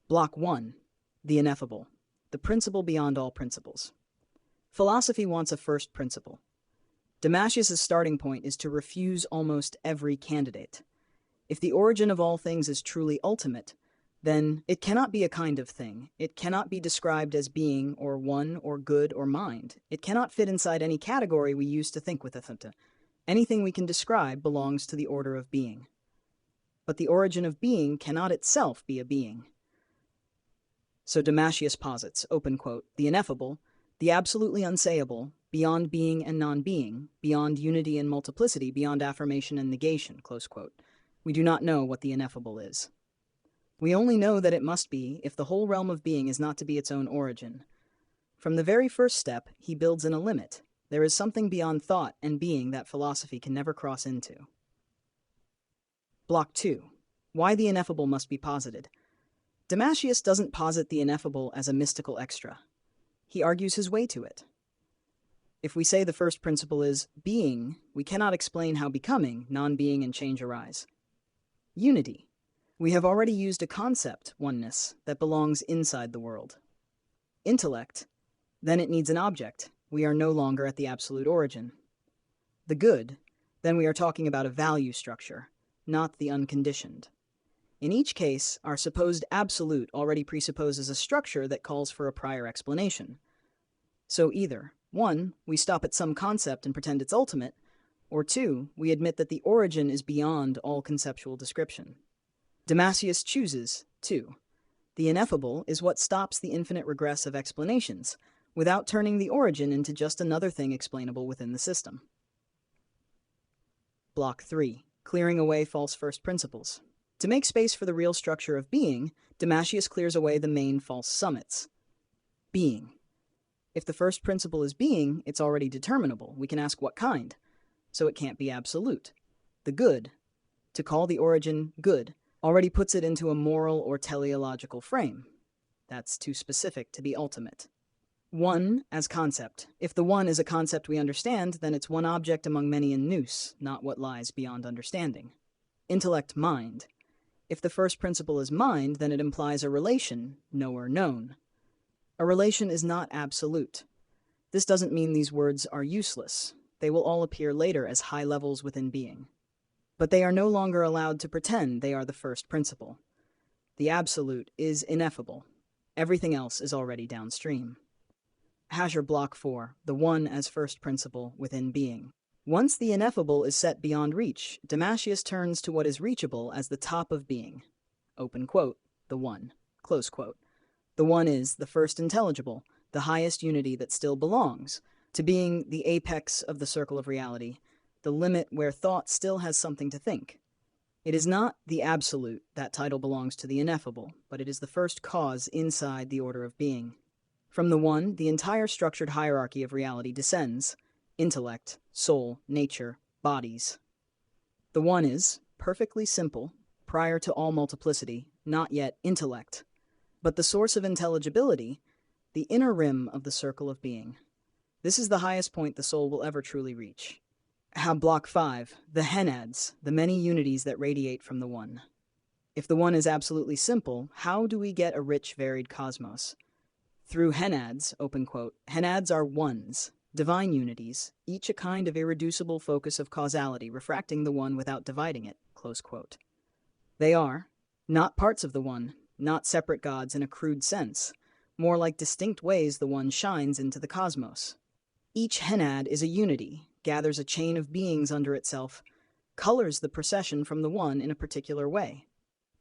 Block 1. The Ineffable. The principle beyond all principles. Philosophy wants a first principle. Damascus' starting point is to refuse almost every candidate. If the origin of all things is truly ultimate, then it cannot be a kind of thing. It cannot be described as being or one or good or mind. It cannot fit inside any category we use to think with it. Anything we can describe belongs to the order of being. But the origin of being cannot itself be a being. So Damascus posits, open quote, the ineffable, the absolutely unsayable, beyond being and non-being, beyond unity and multiplicity, beyond affirmation and negation, close quote. We do not know what the ineffable is. We only know that it must be if the whole realm of being is not to be its own origin. From the very first step, he builds in a limit. There is something beyond thought and being that philosophy can never cross into. Block 2. Why the ineffable must be posited. Damascus doesn't posit the ineffable as a mystical extra. He argues his way to it. If we say the first principle is being, we cannot explain how becoming, non-being, and change arise. Unity. We have already used a concept, oneness, that belongs inside the world. Intellect. Then it needs an object. We are no longer at the absolute origin. The good. Then we are talking about a value structure, not the unconditioned. In each case, our supposed absolute already presupposes a structure that calls for a prior explanation. So either, 1, we stop at some concept and pretend it's ultimate, or 2, we admit that the origin is beyond all conceptual description. Damascus chooses 2. The ineffable is what stops the infinite regress of explanations, without turning the origin into just another thing explainable within the system. Block 3. Clearing away false first principles. To make space for the real structure of being, Damascus clears away the main false summits. Being. If the first principle is being, it's already determinable. We can ask what kind, so it can't be absolute. The good. To call the origin good already puts it into a moral or teleological frame. That's too specific to be ultimate. 1 as concept. If the one is a concept we understand, then it's one object among many in Nous, not what lies beyond understanding. Intellect, mind. If the first principle is mind, then it implies a relation, knower, known. A relation is not absolute. This doesn't mean these words are useless. They will all appear later as high levels within being. But they are no longer allowed to pretend they are the first principle. The absolute is ineffable. Everything else is already downstream. Block 4. The one as first principle within being. Once the ineffable is set beyond reach, Damascus turns to what is reachable as the top of being. Open quote, the one, close quote. The one is the first intelligible, the highest unity that still belongs, to being the apex of the circle of reality, the limit where thought still has something to think. It is not the absolute, that title belongs to the ineffable, but it is the first cause inside the order of being. From the one, the entire structured hierarchy of reality descends. Intellect, soul, nature, bodies. The one is perfectly simple, prior to all multiplicity, not yet intellect, but the source of intelligibility, the inner rim of the circle of being. This is the highest point the soul will ever truly reach. Block 5. The Henads, the many unities that radiate from the one. If the one is absolutely simple, how do we get a rich, varied cosmos? Through Henads, open quote. Henads are ones, divine unities, each a kind of irreducible focus of causality, refracting the one without dividing it, close quote. They are not parts of the one, not separate gods in a crude sense, more like distinct ways the one shines into the cosmos. Each Henad is a unity, gathers a chain of beings under itself, colors the procession from the one in a particular way.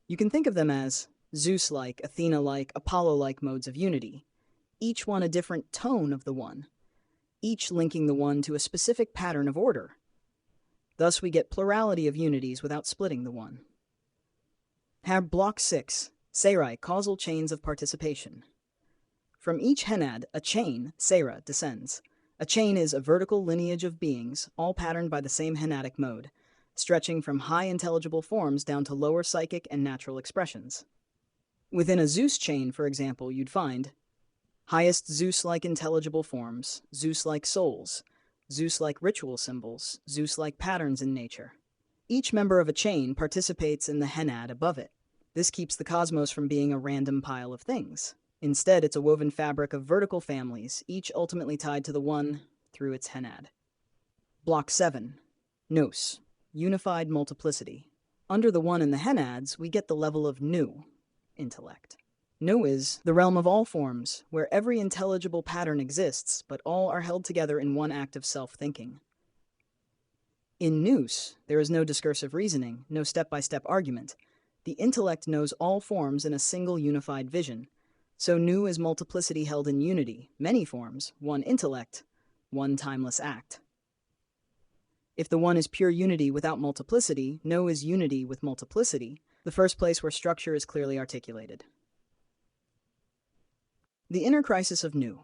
You can think of them as Zeus-like, Athena-like, Apollo-like modes of unity, each one a different tone of the one, each linking the one to a specific pattern of order. Thus we get plurality of unities without splitting the one. Block 6. Serai, causal chains of participation. From each Henad, a chain, Sera, descends. A chain is a vertical lineage of beings, all patterned by the same Henadic mode, stretching from high intelligible forms down to lower psychic and natural expressions. Within a Zeus chain, for example, you'd find highest Zeus-like intelligible forms, Zeus-like souls, Zeus-like ritual symbols, Zeus-like patterns in nature. Each member of a chain participates in the Henad above it. This keeps the cosmos from being a random pile of things. Instead, it's a woven fabric of vertical families, each ultimately tied to the one through its Henad. Block 7. Nous. Unified multiplicity. Under the one and the Henads, we get the level of Nous, intellect. Nous is the realm of all forms, where every intelligible pattern exists, but all are held together in one act of self-thinking. In Nous, there is no discursive reasoning, no step-by-step argument. The intellect knows all forms in a single unified vision. So Nous is multiplicity held in unity, many forms, one intellect, one timeless act. If the one is pure unity without multiplicity, Nous is unity with multiplicity, the first place where structure is clearly articulated. The inner crisis of Nous.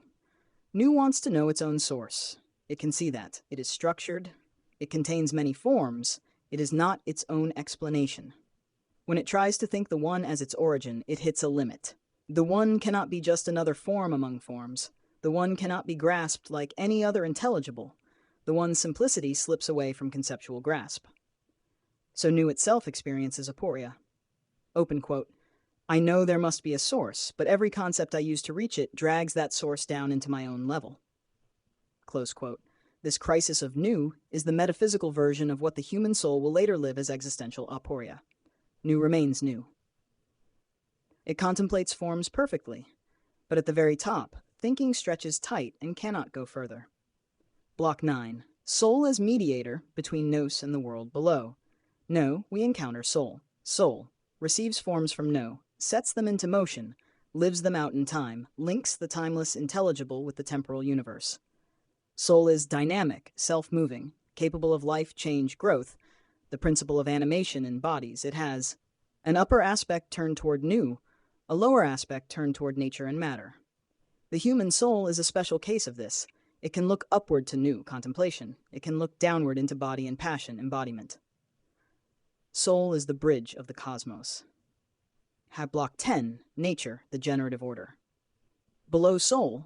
Nous wants to know its own source. It can see that. It is structured. It contains many forms. It is not its own explanation. When it tries to think the one as its origin, it hits a limit. The one cannot be just another form among forms. The one cannot be grasped like any other intelligible. The one's simplicity slips away from conceptual grasp. So Nous itself experiences aporia. Open quote, I know there must be a source, but every concept I use to reach it drags that source down into my own level. Close quote. This crisis of Nous is the metaphysical version of what the human soul will later live as existential aporia. Nous remains Nous. It contemplates forms perfectly, but at the very top, thinking stretches tight and cannot go further. Block 9. Soul as mediator between Nous and the world below. No, we encounter soul. Soul receives forms from No, sets them into motion, lives them out in time, links the timeless intelligible with the temporal universe. Soul is dynamic, self-moving, capable of life, change, growth, the principle of animation in bodies. It has an upper aspect turned toward Nous, a lower aspect turned toward nature and matter. The human soul is a special case of this. It can look upward to Nous, contemplation. It can look downward into body and passion, embodiment. Soul is the bridge of the cosmos. Have block 10, nature, the generative order. Below soul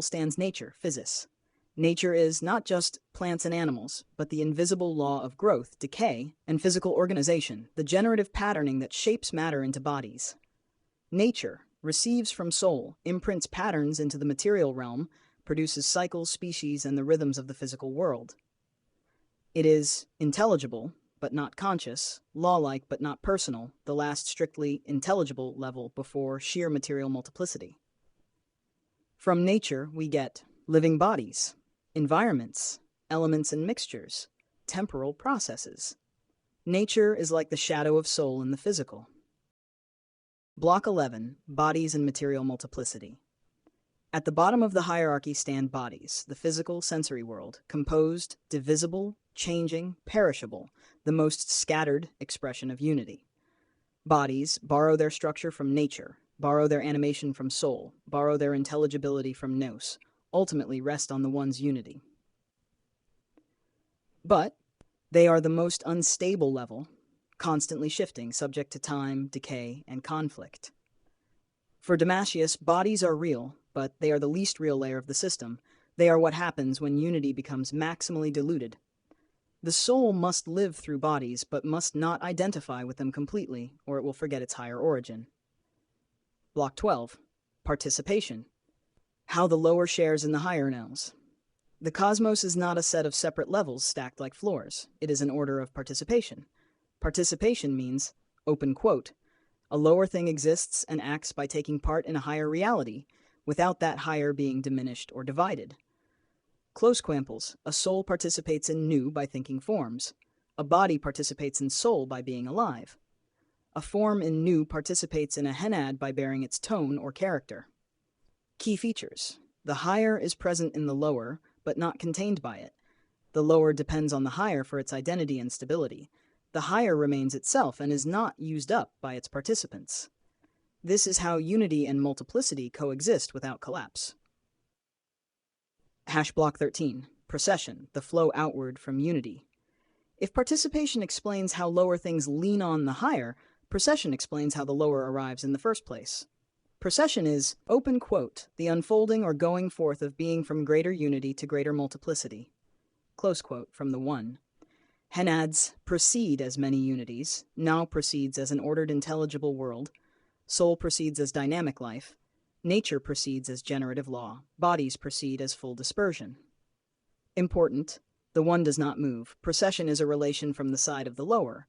stands nature, physis. Nature is not just plants and animals, but the invisible law of growth, decay, and physical organization, the generative patterning that shapes matter into bodies. Nature receives from soul, imprints patterns into the material realm, produces cycles, species, and the rhythms of the physical world. It is intelligible, but not conscious, law-like but not personal, the last strictly intelligible level before sheer material multiplicity. From nature, we get living bodies, environments, elements and mixtures, temporal processes. Nature is like the shadow of soul in the physical. Block 11, bodies and material multiplicity. At the bottom of the hierarchy stand bodies, the physical sensory world, composed, divisible, changing, perishable, the most scattered expression of unity. Bodies borrow their structure from nature, borrow their animation from soul, borrow their intelligibility from Nous, ultimately rest on the one's unity. But they are the most unstable level, constantly shifting, subject to time, decay, and conflict. For Damascus, bodies are real, but they are the least real layer of the system. They are what happens when unity becomes maximally diluted. The soul must live through bodies, but must not identify with them completely, or it will forget its higher origin. Block 12. Participation. How the lower shares in the higher knows. The cosmos is not a set of separate levels stacked like floors. It is an order of participation. Participation means, open quote, a lower thing exists and acts by taking part in a higher reality, without that higher being diminished or divided. Close quamples, a soul participates in Nous by thinking forms. A body participates in soul by being alive. A form in Nous participates in a Henad by bearing its tone or character. Key features. The higher is present in the lower, but not contained by it. The lower depends on the higher for its identity and stability. The higher remains itself and is not used up by its participants. This is how unity and multiplicity coexist without collapse. Block 13. Procession, the flow outward from unity. If participation explains how lower things lean on the higher, procession explains how the lower arrives in the first place. Procession is, open quote, the unfolding or going forth of being from greater unity to greater multiplicity. Close quote from the one. Henads proceed as many unities, now proceeds as an ordered intelligible world, soul proceeds as dynamic life, nature proceeds as generative law, bodies proceed as full dispersion. Important, the one does not move. Procession is a relation from the side of the lower.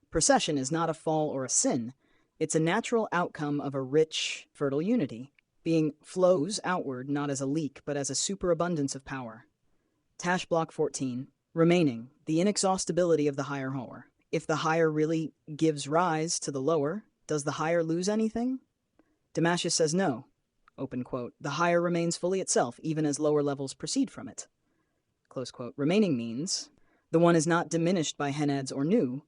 Procession is not a fall or a sin. It's a natural outcome of a rich, fertile unity. Being flows outward not as a leak, but as a superabundance of power. Tash Block 14. Remaining, the inexhaustibility of the higher whore. If the higher really gives rise to the lower, does the higher lose anything? Damascus says no. Open quote. The higher remains fully itself, even as lower levels proceed from it. Close quote. Remaining means the one is not diminished by Henads or Nous.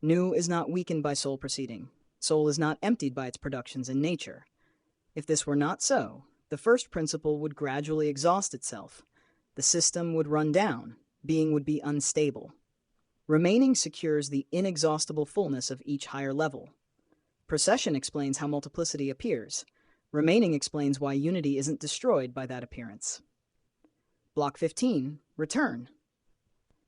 Nous is not weakened by soul proceeding. Soul is not emptied by its productions in nature. If this were not so, the first principle would gradually exhaust itself. The system would run down. Being would be unstable. Remaining secures the inexhaustible fullness of each higher level. Procession explains how multiplicity appears. Remaining explains why unity isn't destroyed by that appearance. Block 15. Return.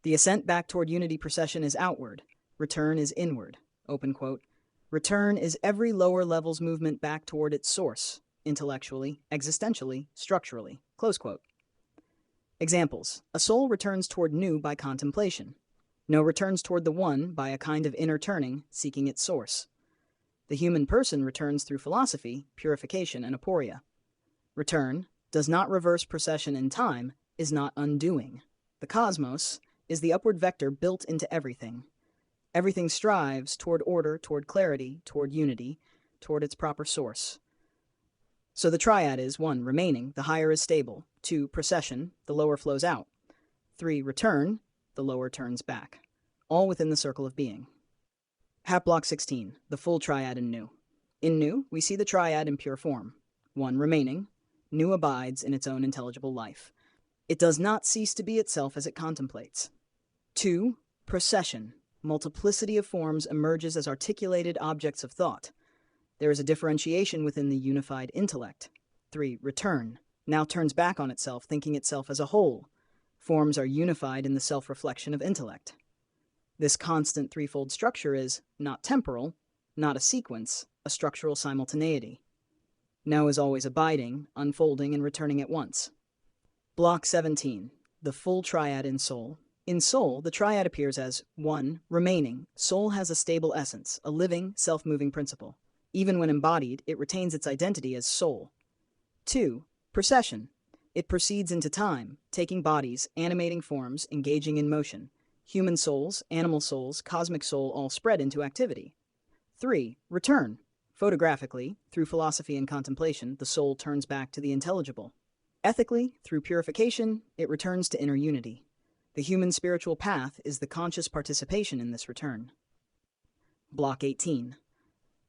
The ascent back toward unity procession is outward. Return is inward. Open quote. Return is every lower level's movement back toward its source, intellectually, existentially, structurally. Close quote. Examples. A soul returns toward Nous by contemplation. No returns toward the one by a kind of inner turning, seeking its source. The human person returns through philosophy, purification, and aporia. Return does not reverse procession in time, is not undoing. The cosmos is the upward vector built into everything. Everything strives toward order, toward clarity, toward unity, toward its proper source. So the triad is 1. Remaining, the higher is stable. 2. Procession, the lower flows out. 3. Return, the lower turns back. All within the circle of being. Hat Block 16. The full triad in Nous. In Nous, we see the triad in pure form. 1. Remaining, Nous abides in its own intelligible life. It does not cease to be itself as it contemplates. 2. Procession, multiplicity of forms emerges as articulated objects of thought. There is a differentiation within the unified intellect. 3. Return, now turns back on itself, thinking itself as a whole. Forms are unified in the self-reflection of intellect. This constant threefold structure is not temporal, not a sequence, a structural simultaneity. Now is always abiding, unfolding, and returning at once. Block 17. The full triad in soul. In soul, the triad appears as 1. Remaining. Soul has a stable essence, a living, self-moving principle. Even when embodied, it retains its identity as soul. 2. Procession. It proceeds into time, taking bodies, animating forms, engaging in motion. Human souls, animal souls, cosmic soul all spread into activity. 3. Return. Photographically, through philosophy and contemplation, the soul turns back to the intelligible. Ethically, through purification, it returns to inner unity. The human spiritual path is the conscious participation in this return. Block 18.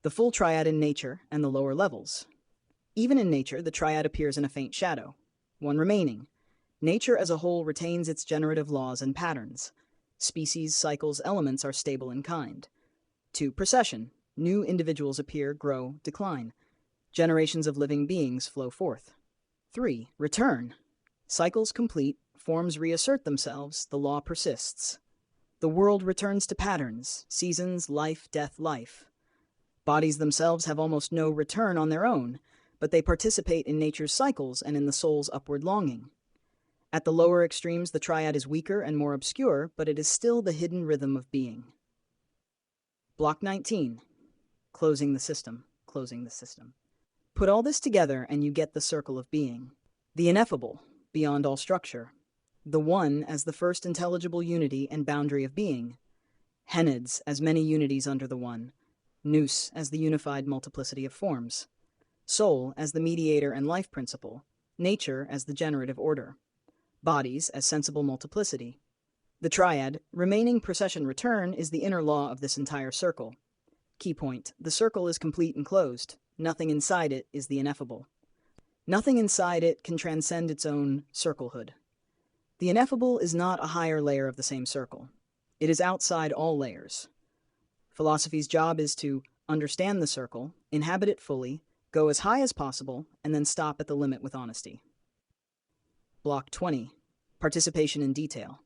The full triad in nature and the lower levels. Even in nature, the triad appears in a faint shadow. 1. Remaining. Nature as a whole retains its generative laws and patterns. Species, cycles, elements are stable in kind. 2. Procession. New individuals appear, grow, decline. Generations of living beings flow forth. 3. Return. Cycles complete, forms reassert themselves, the law persists. The world returns to patterns, seasons, life, death, life. Bodies themselves have almost no return on their own, but they participate in nature's cycles and in the soul's upward longing. At the lower extremes, the triad is weaker and more obscure, but it is still the hidden rhythm of being. Block 19. Closing the system, closing the system. Put all this together and you get the circle of being. The ineffable, beyond all structure. The one as the first intelligible unity and boundary of being. Henads as many unities under the one. Nous as the unified multiplicity of forms. Soul as the mediator and life principle. Nature as the generative order. Bodies as sensible multiplicity. The triad, remaining, procession, return, is the inner law of this entire circle. Key point, the circle is complete and closed. Nothing inside it is the ineffable. Nothing inside it can transcend its own circlehood. The ineffable is not a higher layer of the same circle. It is outside all layers. Philosophy's job is to understand the circle, inhabit it fully, go as high as possible, and then stop at the limit with honesty. Block 20. Participation in detail.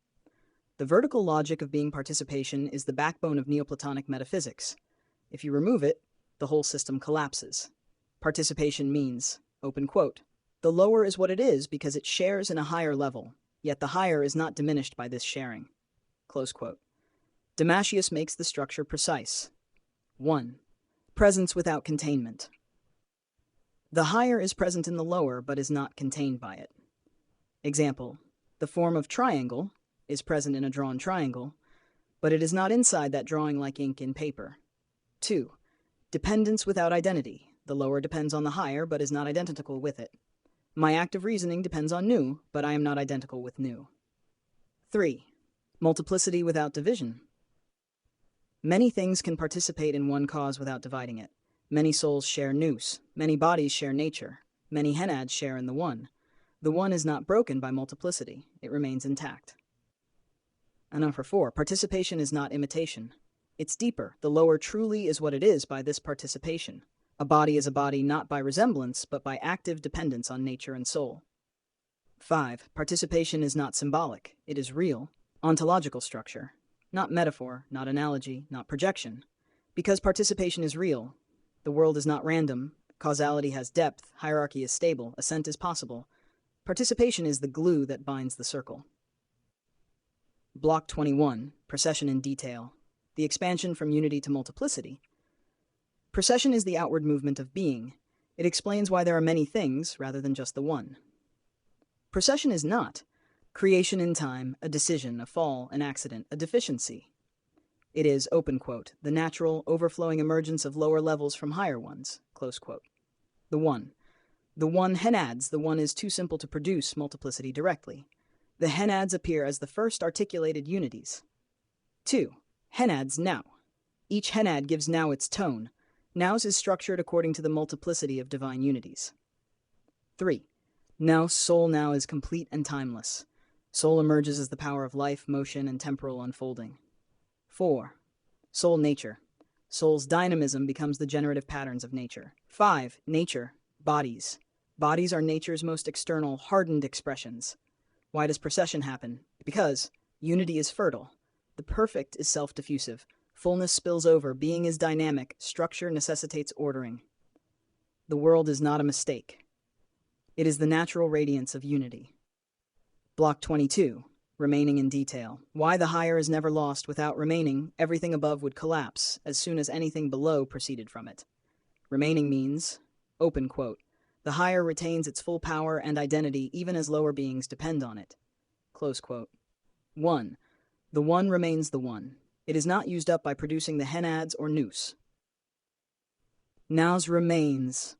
The The vertical logic of being participation is the backbone of Neoplatonic metaphysics. If you remove it, the whole system collapses. Participation means, open quote, the lower is what it is because it shares in a higher level, yet the higher is not diminished by this sharing. Close quote. Damascus makes the structure precise. 1. Presence without containment. The higher is present in the lower but is not contained by it. Example, the form of triangle is present in a drawn triangle, but it is not inside that drawing like ink in paper. 2. Dependence without identity. The lower depends on the higher but is not identical with it. My act of reasoning depends on Nous, but I am not identical with Nous. 3. Multiplicity without division. Many things can participate in one cause without dividing it. Many souls share Nous. Many bodies share nature. Many Henads share in the one. The one is not broken by multiplicity. It remains intact. And number 4, participation is not imitation. It's deeper. The lower truly is what it is by this participation. A body is a body not by resemblance, but by active dependence on nature and soul. 5. Participation is not symbolic. It is real, ontological structure. Not metaphor, not analogy, not projection. Because participation is real, the world is not random, causality has depth, hierarchy is stable, ascent is possible. Participation is the glue that binds the circle. Block 21, Procession in detail. The expansion from unity to multiplicity. Procession is the outward movement of being. It explains why there are many things rather than just the one. Procession is not creation in time, a decision, a fall, an accident, a deficiency. It is, open quote, the natural, overflowing emergence of lower levels from higher ones, close quote. The one. The one Henads, the one is too simple to produce multiplicity directly. The Henads appear as the first articulated unities. 2. Henads now. Each Henad gives now its tone. Nous is structured according to the multiplicity of divine unities. 3. Nous, soul now is complete and timeless. Soul emerges as the power of life, motion, and temporal unfolding. 4. Soul nature. Soul's dynamism becomes the generative patterns of nature. 5. Nature. Bodies. Bodies are nature's most external, hardened expressions. Why does procession happen? Because unity is fertile. The perfect is self-diffusive. Fullness spills over. Being is dynamic. Structure necessitates ordering. The world is not a mistake. It is the natural radiance of unity. Block 22. Remaining in detail. Why the higher is never lost. Without remaining, everything above would collapse as soon as anything below proceeded from it. Remaining means, open quote, the higher retains its full power and identity even as lower beings depend on it. Close quote. 1. The one remains the one. It is not used up by producing the Henads or Nous. Nous remains.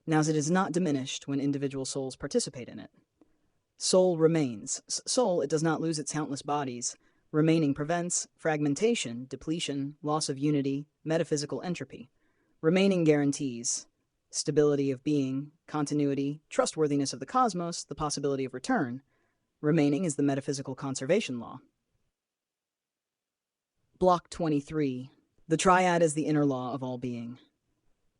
Nous it is not diminished when individual souls participate in it. Soul remains. Soul, it does not lose its countless bodies. Remaining prevents fragmentation, depletion, loss of unity, metaphysical entropy. Remaining guarantees stability of being, continuity, trustworthiness of the cosmos, the possibility of return. Remaining is the metaphysical conservation law. Block 23. The triad is the inner law of all being.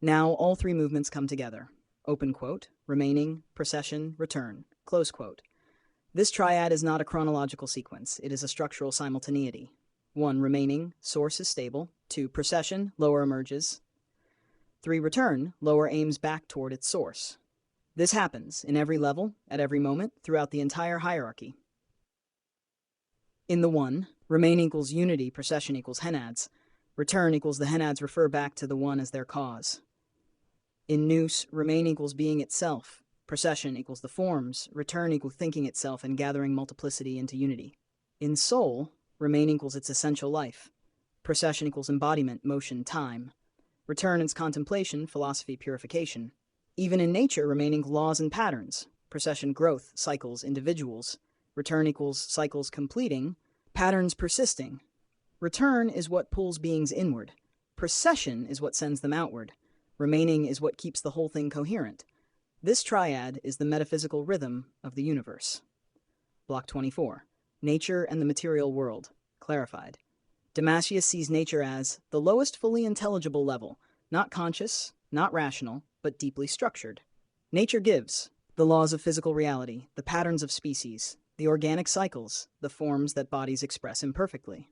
Now all three movements come together. Open quote, remaining, procession, return, close quote. This triad is not a chronological sequence. It is a structural simultaneity. 1. Remaining, source is stable. 2. Procession, lower emerges. 3. Return, lower aims back toward its source. This happens in every level, at every moment, throughout the entire hierarchy. In the one, remain equals unity, procession equals Henads. Return equals the Henads refer back to the one as their cause. In Nous, remain equals being itself. Procession equals the forms. Return equals thinking itself and gathering multiplicity into unity. In Soul, remain equals its essential life. Procession equals embodiment, motion, time. Return is contemplation, philosophy, purification. Even in nature, remaining laws and patterns. Procession, growth, cycles, individuals. Return equals cycles completing, patterns persisting. Return is what pulls beings inward. Procession is what sends them outward. Remaining is what keeps the whole thing coherent. This triad is the metaphysical rhythm of the universe. Block 24. Nature and the material world. Clarified. Damascus sees nature as the lowest fully intelligible level, not conscious, not rational, but deeply structured. Nature gives the laws of physical reality, the patterns of species, the organic cycles, the forms that bodies express imperfectly.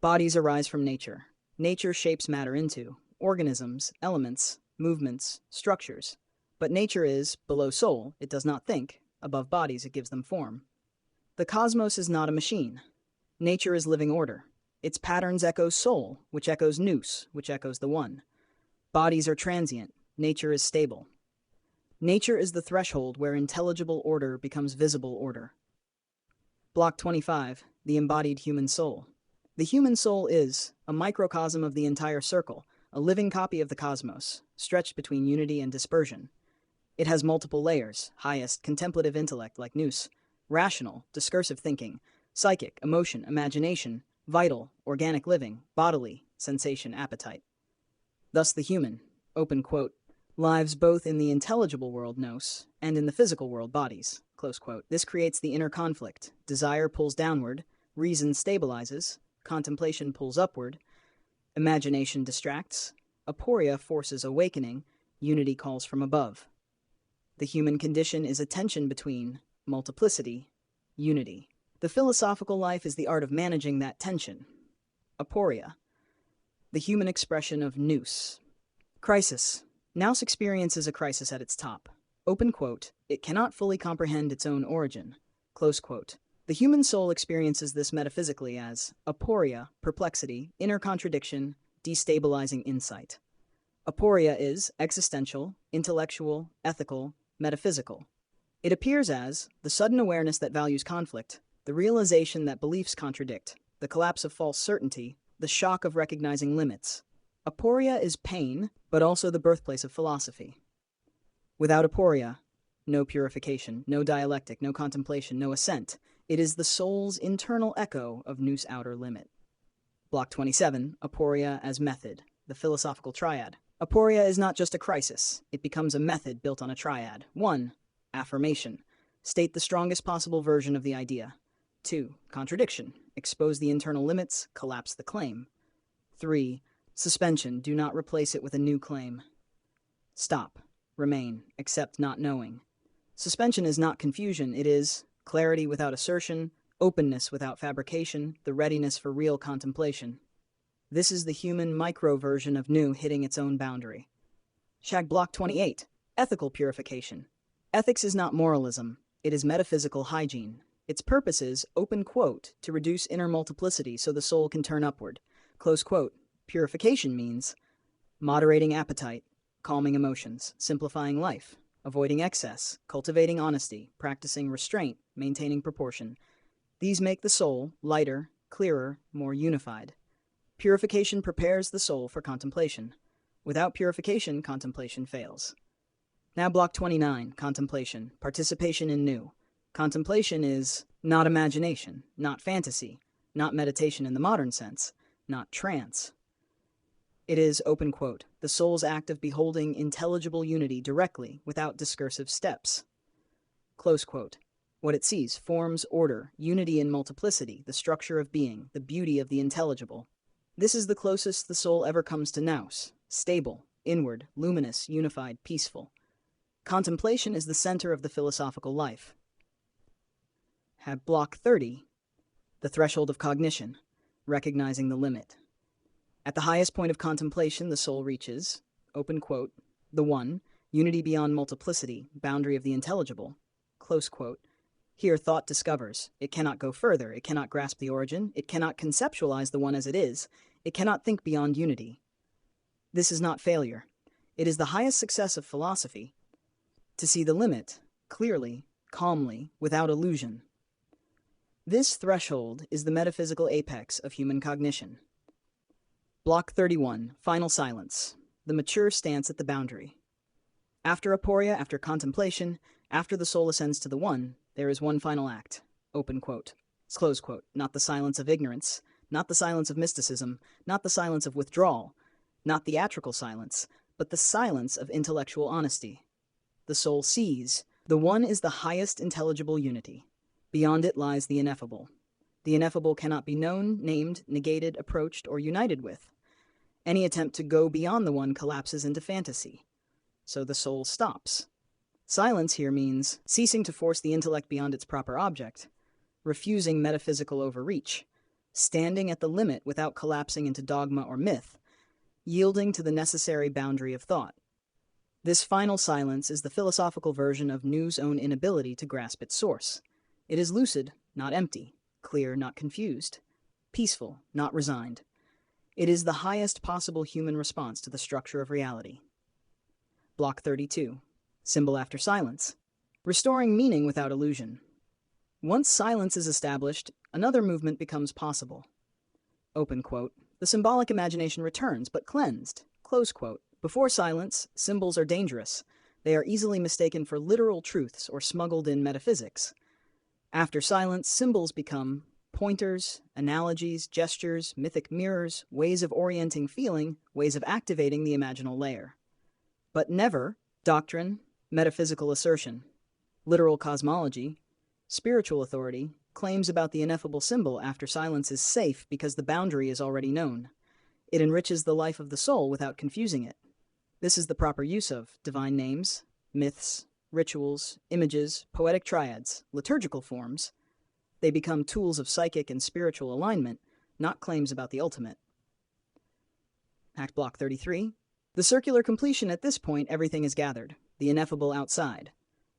Bodies arise from nature. Nature shapes matter into organisms, elements, movements, structures. But nature is below soul, it does not think. Above bodies, it gives them form. The cosmos is not a machine. Nature is living order. Its patterns echo soul, which echoes Nous, which echoes the One. Bodies are transient. Nature is stable. Nature is the threshold where intelligible order becomes visible order. Block 25. The embodied human soul. The human soul is a microcosm of the entire circle, a living copy of the cosmos, stretched between unity and dispersion. It has multiple layers: highest, contemplative intellect like Nous, rational, discursive thinking, psychic, emotion, imagination, vital, organic living, bodily, sensation, appetite. Thus the human, open quote, lives both in the intelligible world, Nous, and in the physical world, bodies, close quote. This creates the inner conflict. Desire pulls downward, reason stabilizes, contemplation pulls upward, imagination distracts, aporia forces awakening, unity calls from above. The human condition is a tension between multiplicity, unity. The philosophical life is the art of managing that tension. Aporia, the human expression of Nous. Crisis. Nous experiences a crisis at its top. Open quote, it cannot fully comprehend its own origin. Close quote. The human soul experiences this metaphysically as aporia, perplexity, inner contradiction, destabilizing insight. Aporia is existential, intellectual, ethical, metaphysical. It appears as the sudden awareness that values conflict, the realization that beliefs contradict, the collapse of false certainty, the shock of recognizing limits. Aporia is pain, but also the birthplace of philosophy. Without aporia, no purification, no dialectic, no contemplation, no assent. It is the soul's internal echo of Nous' outer limit. Block 27, aporia as method, the philosophical triad. Aporia is not just a crisis, it becomes a method built on a triad. 1. Affirmation. State the strongest possible version of the idea. 2. Contradiction. Expose the internal limits, collapse the claim. 3. Suspension. Do not replace it with a new claim. Stop. Remain. Accept not knowing. Suspension is not confusion, it is clarity without assertion, openness without fabrication, the readiness for real contemplation. This is the human micro-version of Nous hitting its own boundary. Block 28. Ethical purification. Ethics is not moralism, it is metaphysical hygiene. Its purpose is, open quote, to reduce inner multiplicity so the soul can turn upward. Close quote. Purification means moderating appetite, calming emotions, simplifying life, avoiding excess, cultivating honesty, practicing restraint, maintaining proportion. These make the soul lighter, clearer, more unified. Purification prepares the soul for contemplation. Without purification, contemplation fails. Now block 29, contemplation, participation in Nous. Contemplation is not imagination, not fantasy, not meditation in the modern sense, not trance. It is, open quote, the soul's act of beholding intelligible unity directly, without discursive steps. Close quote. What it sees, forms, order, unity in multiplicity, the structure of being, the beauty of the intelligible. This is the closest the soul ever comes to Nous, stable, inward, luminous, unified, peaceful. Contemplation is the center of the philosophical life. Block 30, the threshold of cognition, recognizing the limit. At the highest point of contemplation, the soul reaches, open quote, the One, unity beyond multiplicity, boundary of the intelligible, close quote. Here thought discovers, it cannot go further, it cannot grasp the origin, it cannot conceptualize the One as it is, it cannot think beyond unity. This is not failure. It is the highest success of philosophy, to see the limit, clearly, calmly, without illusion. This threshold is the metaphysical apex of human cognition. Block 31, final silence, the mature stance at the boundary. After aporia, after contemplation, after the soul ascends to the One, there is one final act, open quote. Close quote. Not the silence of ignorance, not the silence of mysticism, not the silence of withdrawal, not theatrical silence, but the silence of intellectual honesty. The soul sees, the One is the highest intelligible unity. Beyond it lies the ineffable. The ineffable cannot be known, named, negated, approached, or united with. Any attempt to go beyond the One collapses into fantasy. So the soul stops. Silence here means ceasing to force the intellect beyond its proper object, refusing metaphysical overreach, standing at the limit without collapsing into dogma or myth, yielding to the necessary boundary of thought. This final silence is the philosophical version of Nous' own inability to grasp its source. It is lucid, not empty, clear, not confused, peaceful, not resigned. It is the highest possible human response to the structure of reality. Block 32. Symbol after silence. Restoring meaning without illusion. Once silence is established, another movement becomes possible. Open quote. The symbolic imagination returns, but cleansed. Close quote. Before silence, symbols are dangerous. They are easily mistaken for literal truths or smuggled in metaphysics. After silence, symbols become pointers, analogies, gestures, mythic mirrors, ways of orienting feeling, ways of activating the imaginal layer. But never doctrine, metaphysical assertion, literal cosmology, spiritual authority, claims about the ineffable symbol after silence is safe because the boundary is already known. It enriches the life of the soul without confusing it. This is the proper use of divine names, myths, rituals, images, poetic triads, liturgical forms. They become tools of psychic and spiritual alignment, not claims about the ultimate. Act Block 33. The circular completion. At this point, everything is gathered. The ineffable outside.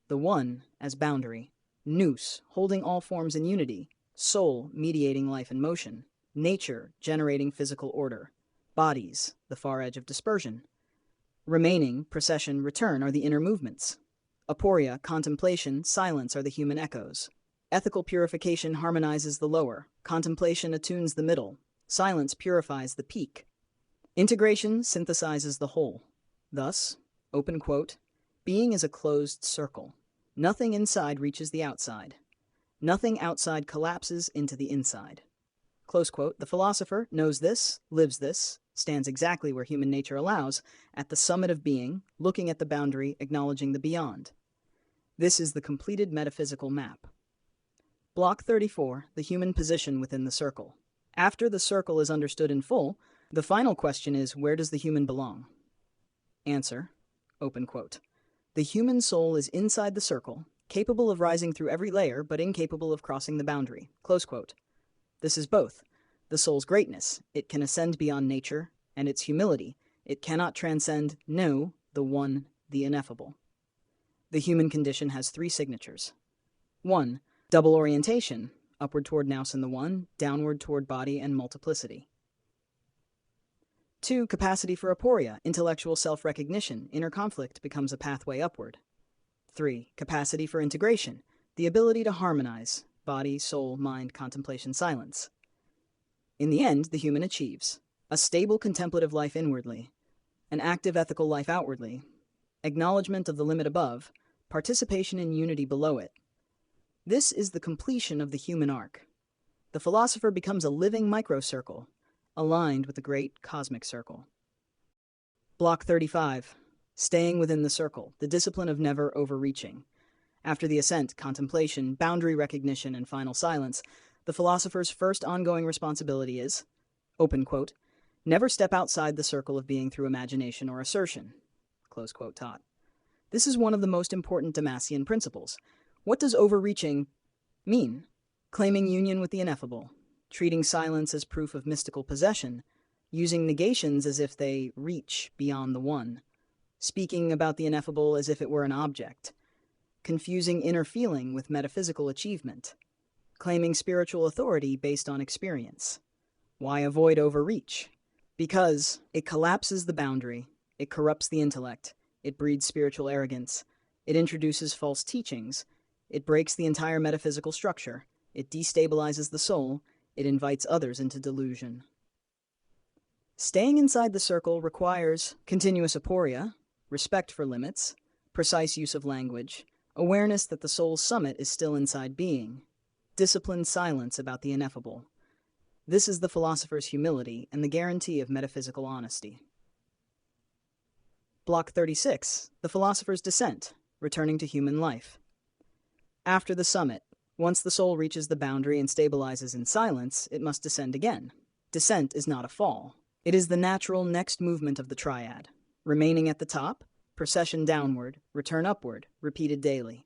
The one as boundary. Nous, holding all forms in unity. Soul, mediating life and motion. Nature, generating physical order. Bodies, the far edge of dispersion. Remaining, procession, return are the inner movements. Aporia, contemplation, silence are the human echoes. Ethical purification harmonizes the lower. Contemplation attunes the middle. Silence purifies the peak. Integration synthesizes the whole. Thus, open quote, being is a closed circle. Nothing inside reaches the outside. Nothing outside collapses into the inside. Close quote. The philosopher knows this, lives this, stands exactly where human nature allows, at the summit of being, looking at the boundary, acknowledging the beyond. This is the completed metaphysical map. Block 34, the human position within the circle. After the circle is understood in full, the final question is, where does the human belong? Answer, open quote. The human soul is inside the circle, capable of rising through every layer, but incapable of crossing the boundary. Close quote. This is both the soul's greatness, it can ascend beyond nature, and its humility, it cannot transcend, no, the one, the ineffable. The human condition has three signatures. 1. Double orientation, upward toward Nous and the one, downward toward body and multiplicity. 2. Capacity for aporia, intellectual self-recognition, inner conflict becomes a pathway upward. 3. Capacity for integration, the ability to harmonize, body, soul, mind, contemplation, silence. In the end, the human achieves a stable contemplative life inwardly, an active ethical life outwardly, acknowledgement of the limit above, participation in unity below it. This is the completion of the human arc. The philosopher becomes a living microcircle, aligned with the great cosmic circle. Block 35. Staying within the circle, the discipline of never overreaching. After the ascent, contemplation, boundary recognition, and final silence, the philosopher's first ongoing responsibility is, open quote, never step outside the circle of being through imagination or assertion, close quote taught. This is one of the most important Damascean principles. What does overreaching mean? Claiming union with the ineffable, treating silence as proof of mystical possession, using negations as if they reach beyond the one, speaking about the ineffable as if it were an object, confusing inner feeling with metaphysical achievement, claiming spiritual authority based on experience. Why avoid overreach? Because it collapses the boundary, it corrupts the intellect, it breeds spiritual arrogance, it introduces false teachings, it breaks the entire metaphysical structure, it destabilizes the soul, it invites others into delusion. Staying inside the circle requires continuous aporia, respect for limits, precise use of language, awareness that the soul's summit is still inside being, disciplined silence about the ineffable. This is the philosopher's humility and the guarantee of metaphysical honesty. Block 36, the philosopher's descent, returning to human life. After the summit, once the soul reaches the boundary and stabilizes in silence, it must descend again. Descent is not a fall. It is the natural next movement of the triad. Remaining at the top, procession downward, return upward, repeated daily.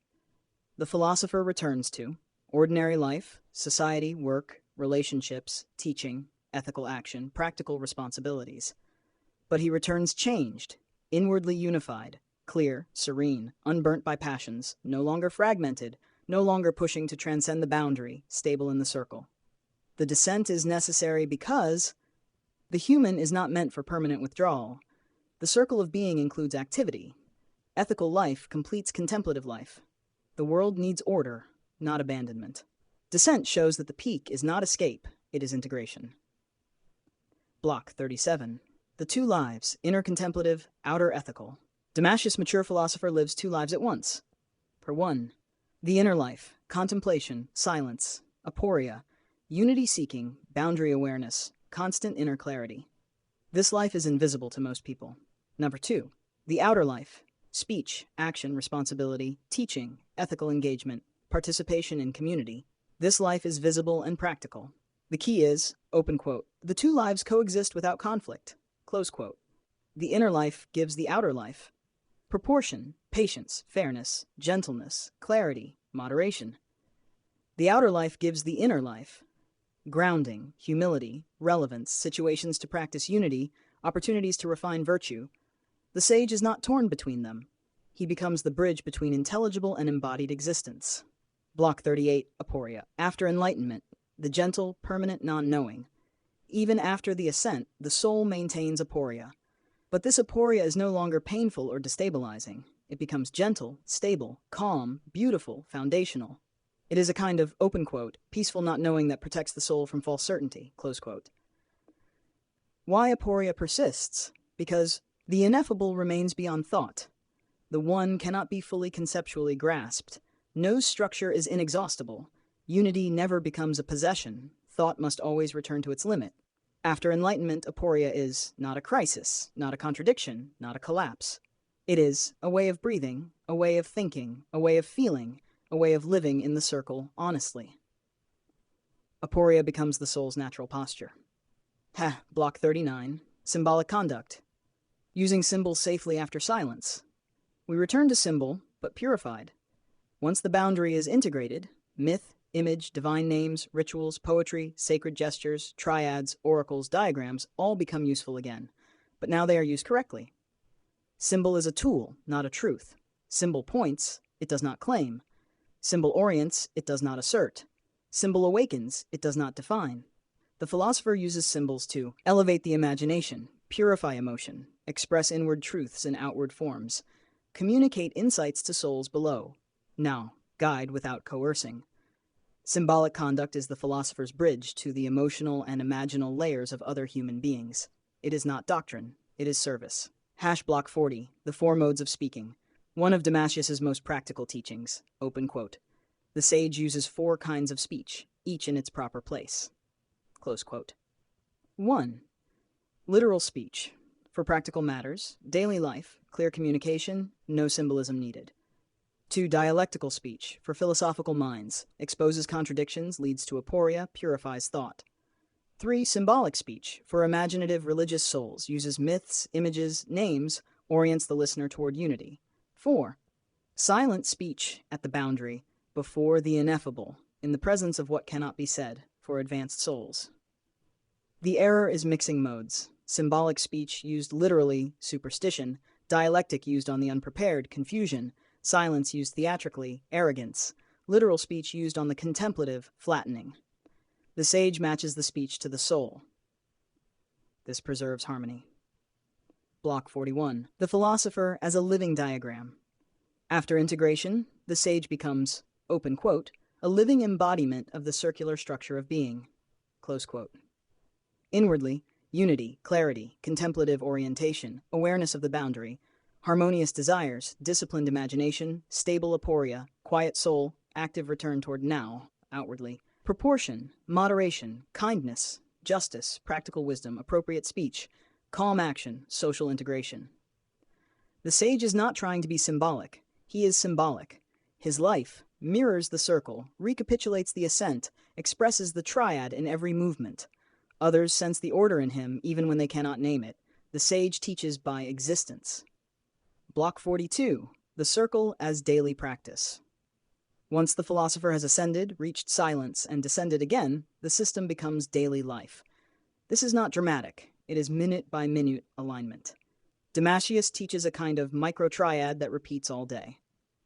The philosopher returns to ordinary life, society, work, relationships, teaching, ethical action, practical responsibilities. But he returns changed, inwardly unified, clear, serene, unburnt by passions, no longer fragmented, no longer pushing to transcend the boundary, stable in the circle. The descent is necessary because the human is not meant for permanent withdrawal. The circle of being includes activity. Ethical life completes contemplative life. The world needs order, not abandonment. Descent shows that the peak is not escape, it is integration. Block 37. The two lives, inner contemplative, outer ethical. Damascus' mature philosopher lives two lives at once. Per one, the inner life, contemplation, silence, aporia, unity-seeking, boundary awareness, constant inner clarity. This life is invisible to most people. Number two, the outer life, speech, action, responsibility, teaching, ethical engagement, participation in community. This life is visible and practical. The key is, open quote, the two lives coexist without conflict, close quote. The inner life gives the outer life proportion, patience, fairness, gentleness, clarity, moderation. The outer life gives the inner life grounding, humility, relevance, situations to practice unity, opportunities to refine virtue. The sage is not torn between them. He becomes the bridge between intelligible and embodied existence. Block 38, aporia. After enlightenment, the gentle, permanent non-knowing. Even after the ascent, the soul maintains aporia. But this aporia is no longer painful or destabilizing. It becomes gentle, stable, calm, beautiful, foundational. It is a kind of, open quote, peaceful not knowing that protects the soul from false certainty, close quote. Why aporia persists? Because the ineffable remains beyond thought. The one cannot be fully conceptually grasped. Nous structure is inexhaustible. Unity never becomes a possession. Thought must always return to its limit. After enlightenment, aporia is not a crisis, not a contradiction, not a collapse. It is a way of breathing, a way of thinking, a way of feeling, a way of living in the circle honestly. Aporia becomes the soul's natural posture. Block 39. Symbolic conduct. Using symbols safely after silence. We return to symbol, but purified. Once the boundary is integrated, myth, image, divine names, rituals, poetry, sacred gestures, triads, oracles, diagrams all become useful again. But now they are used correctly. Symbol is a tool, not a truth. Symbol points, it does not claim. Symbol orients, it does not assert. Symbol awakens, it does not define. The philosopher uses symbols to elevate the imagination, purify emotion, express inward truths in outward forms, communicate insights to souls below. Now, guide without coercing. Symbolic conduct is the philosopher's bridge to the emotional and imaginal layers of other human beings. It is not doctrine, it is service. Block 40, the four modes of speaking. One of Damascus's most practical teachings, open quote. The sage uses four kinds of speech, each in its proper place. Close quote. 1. Literal speech. For practical matters, daily life, clear communication, no symbolism needed. 2. Dialectical speech. For philosophical minds, exposes contradictions, leads to aporia, purifies thought. 3. Symbolic speech. For imaginative religious souls, uses myths, images, names, orients the listener toward unity. 4. Silent speech at the boundary, before the ineffable, in the presence of what cannot be said, for advanced souls. The error is mixing modes. Symbolic speech used literally, superstition. Dialectic used on the unprepared, confusion. Silence used theatrically, arrogance. Literal speech used on the contemplative, flattening. The sage matches the speech to the soul. This preserves harmony. Block 41. The philosopher as a living diagram. After integration, the sage becomes, open quote, a living embodiment of the circular structure of being, close quote. Inwardly, unity, clarity, contemplative orientation, awareness of the boundary, harmonious desires, disciplined imagination, stable aporia, quiet soul, active return toward now, outwardly, proportion, moderation, kindness, justice, practical wisdom, appropriate speech, calm action, social integration. The sage is not trying to be symbolic. He is symbolic. His life mirrors the circle, recapitulates the ascent, expresses the triad in every movement. Others sense the order in him even when they cannot name it. The sage teaches by existence. Block 42. The circle as daily practice. Once the philosopher has ascended, reached silence, and descended again, the system becomes daily life. This is not dramatic. It is minute-by-minute alignment. Damascus teaches a kind of micro-triad that repeats all day.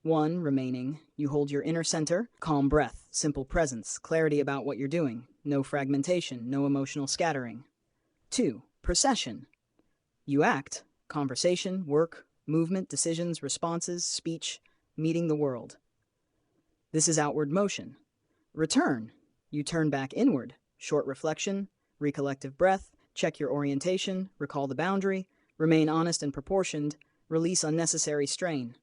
1. Remaining. You hold your inner center, calm breath, simple presence, clarity about what you're doing, no fragmentation, no emotional scattering. 2. Procession. You act, conversation, work, movement, decisions, responses, speech, meeting the world. This is outward motion. Return. You turn back inward, short reflection, recollective breath, check your orientation, recall the boundary, remain honest and proportioned, release unnecessary strain.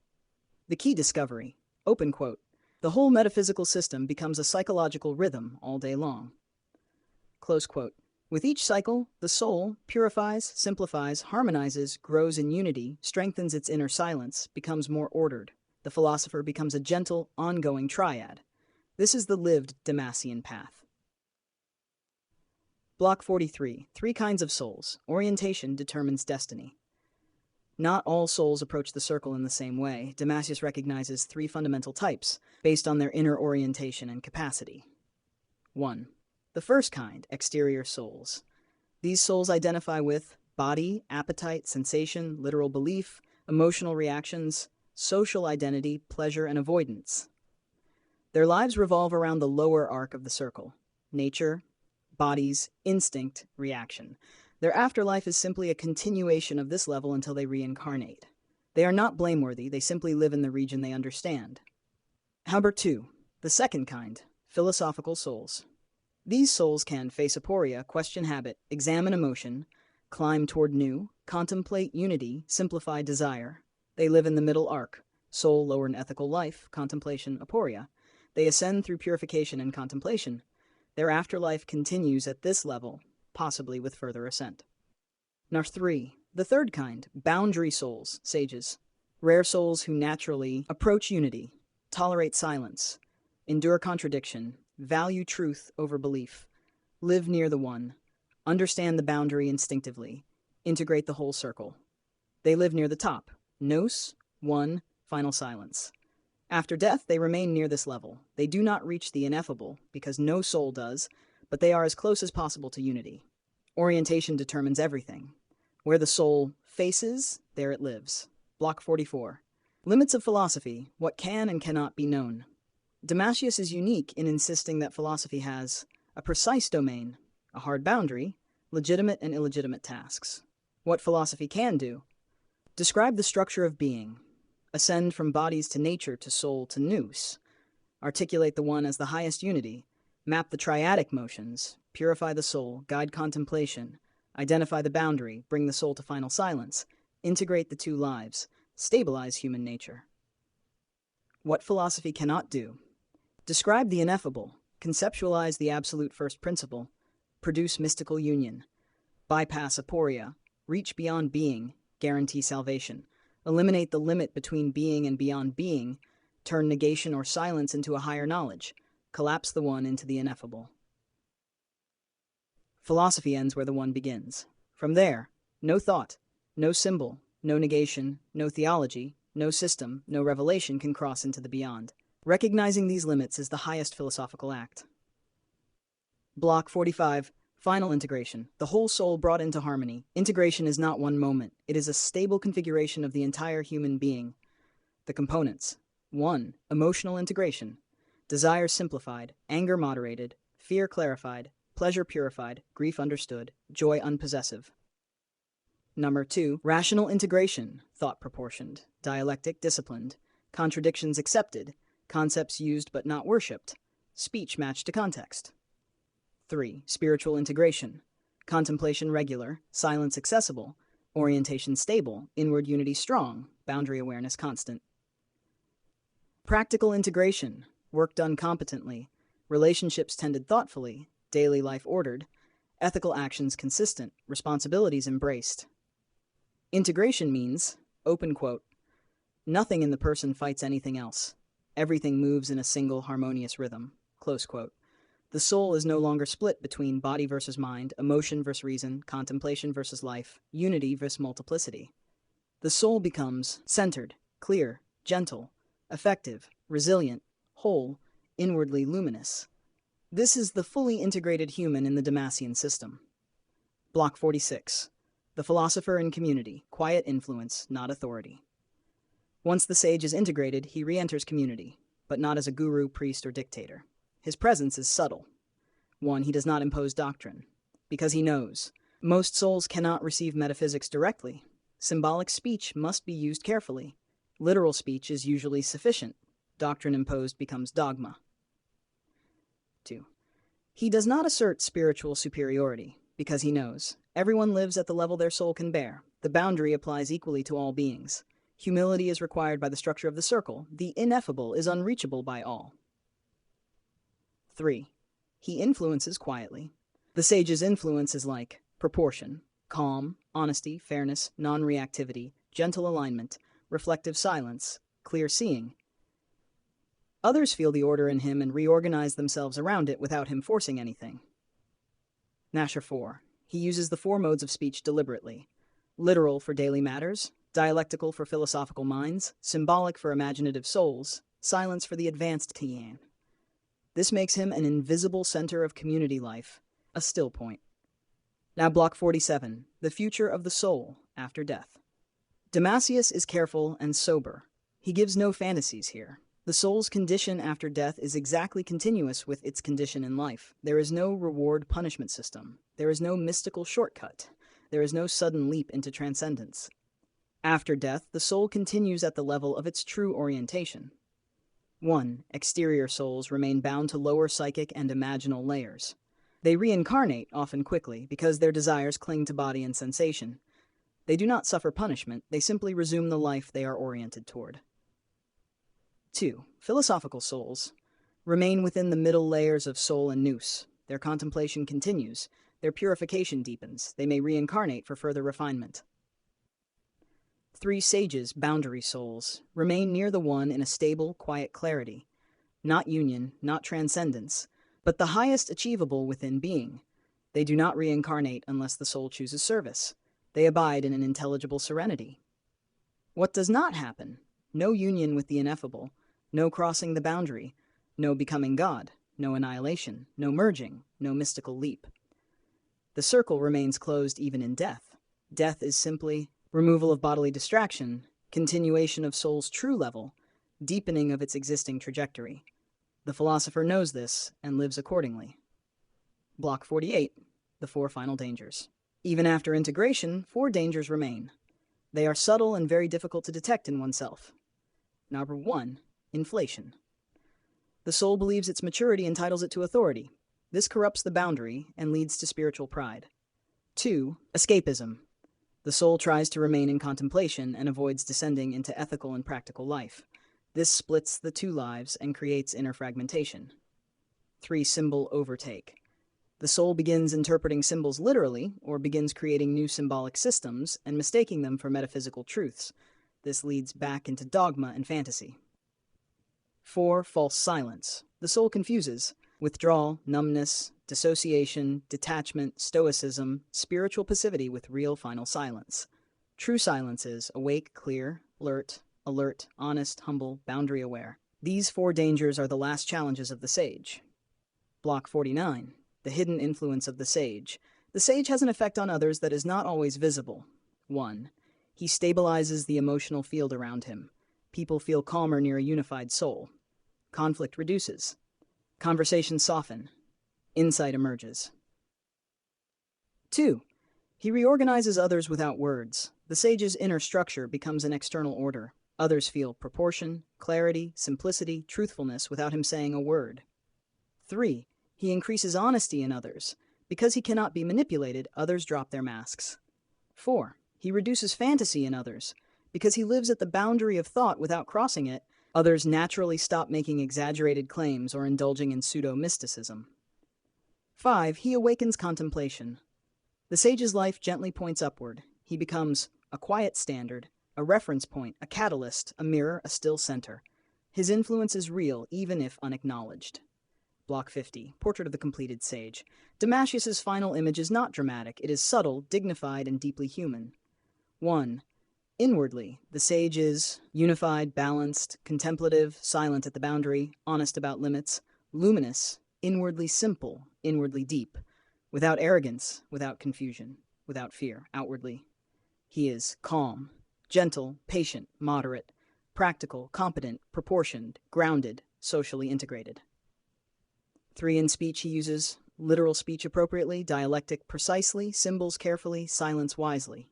The key discovery, open quote, the whole metaphysical system becomes a psychological rhythm all day long. Close quote. With each cycle, the soul purifies, simplifies, harmonizes, grows in unity, strengthens its inner silence, becomes more ordered. The philosopher becomes a gentle, ongoing triad. This is the lived Damascean path. Block 43. 3 kinds of souls. Orientation determines destiny. Not all souls approach the circle in the same way. Damascus recognizes 3 fundamental types, based on their inner orientation and capacity. 1. The first kind, exterior souls. These souls identify with body, appetite, sensation, literal belief, emotional reactions, social identity, pleasure, and avoidance. Their lives revolve around the lower arc of the circle: nature, bodies, instinct, reaction. Their afterlife is simply a continuation of this level until they reincarnate. They are not blameworthy, they simply live in the region they understand. Number 2. The second kind, philosophical souls. These souls can face aporia, question habit, examine emotion, climb toward new, contemplate unity, simplify desire. They live in the middle arc, soul lower in ethical life, contemplation, aporia. They ascend through purification and contemplation. Their afterlife continues at this level, possibly with further ascent. Number 3. The third kind, boundary souls, sages. Rare souls who naturally approach unity, tolerate silence, endure contradiction, value truth over belief, live near the one, understand the boundary instinctively, integrate the whole circle. They live near the top, Nous, one, final silence. After death, they remain near this level. They do not reach the ineffable, because no soul does, but they are as close as possible to unity. Orientation determines everything. Where the soul faces, there it lives. Block 44. Limits of philosophy, what can and cannot be known. Damascus is unique in insisting that philosophy has a precise domain, a hard boundary, legitimate and illegitimate tasks. What philosophy can do: describe the structure of being, ascend from bodies to nature to soul to nous, articulate the one as the highest unity, map the triadic motions, purify the soul, guide contemplation, identify the boundary, bring the soul to final silence, integrate the two lives, stabilize human nature. What philosophy cannot do: describe the ineffable, conceptualize the absolute first principle, produce mystical union, bypass aporia, reach beyond being, guarantee salvation, eliminate the limit between being and beyond being, turn negation or silence into a higher knowledge, collapse the one into the ineffable. Philosophy ends where the one begins. From there, no thought, no symbol, no negation, no theology, no system, no revelation can cross into the beyond. Recognizing these limits is the highest philosophical act. Block 45. Final integration. The whole soul brought into harmony. Integration is not one moment. It is a stable configuration of the entire human being. The components. 1. Emotional integration. Desire simplified, anger moderated, fear clarified, pleasure purified, grief understood, joy unpossessive. Number 2. Rational integration. Thought proportioned, dialectic disciplined, contradictions accepted, concepts used but not worshipped, speech matched to context. 3. Spiritual integration. Contemplation regular, silence accessible, orientation stable, inward unity strong, boundary awareness constant. Practical integration. Work done competently, relationships tended thoughtfully, daily life ordered, ethical actions consistent, responsibilities embraced. Integration means, open quote, nothing in the person fights anything else. Everything moves in a single harmonious rhythm, close quote. The soul is no longer split between body versus mind, emotion versus reason, contemplation versus life, unity versus multiplicity. The soul becomes centered, clear, gentle, effective, resilient, whole, inwardly luminous. This is the fully integrated human in the Damascean system. Block 46. The philosopher in community, quiet influence, not authority. Once the sage is integrated, he re-enters community, but not as a guru, priest, or dictator. His presence is subtle. 1. He does not impose doctrine, because he knows. Most souls cannot receive metaphysics directly. Symbolic speech must be used carefully. Literal speech is usually sufficient. Doctrine imposed becomes dogma. 2. He does not assert spiritual superiority, because he knows. Everyone lives at the level their soul can bear. The boundary applies equally to all beings. Humility is required by the structure of the circle. The ineffable is unreachable by all. 3. He influences quietly. The sage's influence is like proportion, calm, honesty, fairness, non-reactivity, gentle alignment, reflective silence, clear seeing. Others feel the order in him and reorganize themselves around it without him forcing anything. Nasher 4. He uses the 4 modes of speech deliberately. Literal for daily matters, dialectical for philosophical minds, symbolic for imaginative souls, silence for the advanced Tian. This makes him an invisible center of community life, a still point. Now block 47, the future of the soul after death. Damascus is careful and sober. He gives no fantasies here. The soul's condition after death is exactly continuous with its condition in life. There is no reward-punishment system. There is no mystical shortcut. There is no sudden leap into transcendence. After death, the soul continues at the level of its true orientation. 1. Exterior souls remain bound to lower psychic and imaginal layers. They reincarnate, often quickly, because their desires cling to body and sensation. They do not suffer punishment, they simply resume the life they are oriented toward. 2. Philosophical souls remain within the middle layers of soul and nous. Their contemplation continues, their purification deepens, they may reincarnate for further refinement. 3. Sages, boundary souls, remain near the one in a stable, quiet clarity. Not union, not transcendence, but the highest achievable within being. They do not reincarnate unless the soul chooses service. They abide in an intelligible serenity. What does not happen? No union with the ineffable, no crossing the boundary, no becoming God, no annihilation, no merging, no mystical leap. The circle remains closed even in death. Death is simply removal of bodily distraction, continuation of soul's true level, deepening of its existing trajectory. The philosopher knows this and lives accordingly. Block 48, the 4 final dangers. Even after integration, 4 dangers remain. They are subtle and very difficult to detect in oneself. Number 1, inflation. The soul believes its maturity entitles it to authority. This corrupts the boundary and leads to spiritual pride. 2, escapism. The soul tries to remain in contemplation and avoids descending into ethical and practical life. This splits the 2 lives and creates inner fragmentation. 3, symbol overtake. The soul begins interpreting symbols literally, or begins creating new symbolic systems and mistaking them for metaphysical truths. This leads back into dogma and fantasy. 4, false silence. The soul confuses withdrawal, numbness, dissociation, detachment, stoicism, spiritual passivity with real final silence. True silence is awake, clear, alert, honest, humble, boundary aware. These 4 dangers are the last challenges of the sage. Block 49. The hidden influence of the sage. The sage has an effect on others that is not always visible. 1. He stabilizes the emotional field around him. People feel calmer near a unified soul. Conflict reduces. Conversations soften. Insight emerges. 2. He reorganizes others without words. The sage's inner structure becomes an external order. Others feel proportion, clarity, simplicity, truthfulness without him saying a word. 3. He increases honesty in others. Because he cannot be manipulated, others drop their masks. 4. He reduces fantasy in others. Because he lives at the boundary of thought without crossing it, others naturally stop making exaggerated claims or indulging in pseudo-mysticism. 5. He awakens contemplation. The sage's life gently points upward. He becomes a quiet standard, a reference point, a catalyst, a mirror, a still center. His influence is real, even if unacknowledged. Block 50, Portrait of the Completed Sage. Damascus's final image is not dramatic. It is subtle, dignified, and deeply human. 1. Inwardly, the sage is unified, balanced, contemplative, silent at the boundary, honest about limits, luminous, inwardly simple, inwardly deep, without arrogance, without confusion, without fear. Outwardly, he is calm, gentle, patient, moderate, practical, competent, proportioned, grounded, socially integrated. 3. In speech, he uses literal speech appropriately, dialectic precisely, symbols carefully, silence wisely.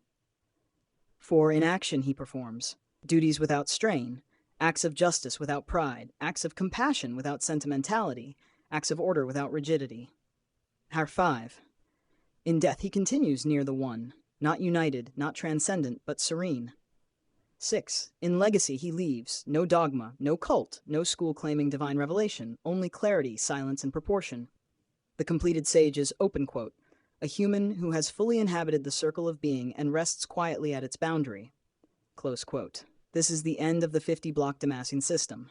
4. In action, he performs duties without strain, acts of justice without pride, acts of compassion without sentimentality, acts of order without rigidity. 5. In death, he continues near the One, not united, not transcendent, but serene. 6. In legacy, he leaves no dogma, no cult, no school claiming divine revelation, only clarity, silence, and proportion. The completed sage is, open quote, a human who has fully inhabited the circle of being and rests quietly at its boundary. Close quote. This is the end of the 50-block Damascene system.